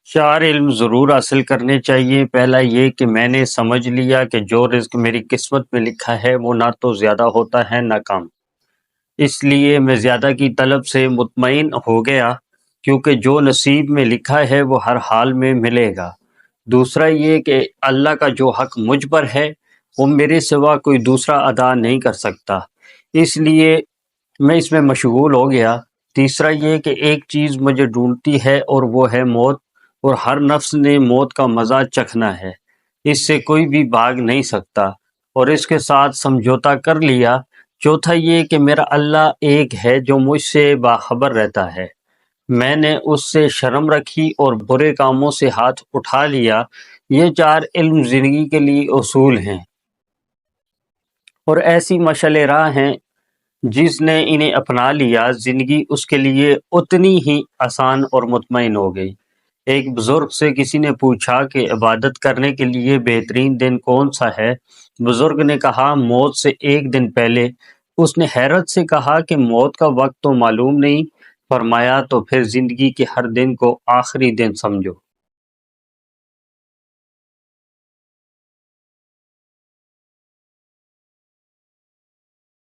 چار علم ضرور حاصل کرنے چاہیے۔ پہلا یہ کہ میں نے سمجھ لیا کہ جو رزق میری قسمت میں لکھا ہے وہ نہ تو زیادہ ہوتا ہے نہ کم، اس لیے میں زیادہ کی طلب سے مطمئن ہو گیا، کیونکہ جو نصیب میں لکھا ہے وہ ہر حال میں ملے گا۔ دوسرا یہ کہ اللہ کا جو حق مجھ پر ہے وہ میرے سوا کوئی دوسرا ادا نہیں کر سکتا، اس لیے میں اس میں مشغول ہو گیا۔ تیسرا یہ کہ ایک چیز مجھے ڈھونڈتی ہے اور وہ ہے موت، اور ہر نفس نے موت کا مزہ چکھنا ہے، اس سے کوئی بھی بھاگ نہیں سکتا، اور اس کے ساتھ سمجھوتا کر لیا۔ چوتھا یہ کہ میرا اللہ ایک ہے جو مجھ سے باخبر رہتا ہے، میں نے اس سے شرم رکھی اور برے کاموں سے ہاتھ اٹھا لیا۔ یہ چار علم زندگی کے لیے اصول ہیں اور ایسی مشعل راہ ہیں، جس نے انہیں اپنا لیا زندگی اس کے لیے اتنی ہی آسان اور مطمئن ہو گئی۔ ایک بزرگ سے کسی نے پوچھا کہ عبادت کرنے کے لیے بہترین دن کون سا ہے؟ بزرگ نے کہا موت سے ایک دن پہلے۔ اس نے حیرت سے کہا کہ موت کا وقت تو معلوم نہیں۔ فرمایا تو پھر زندگی کے ہر دن کو آخری دن سمجھو۔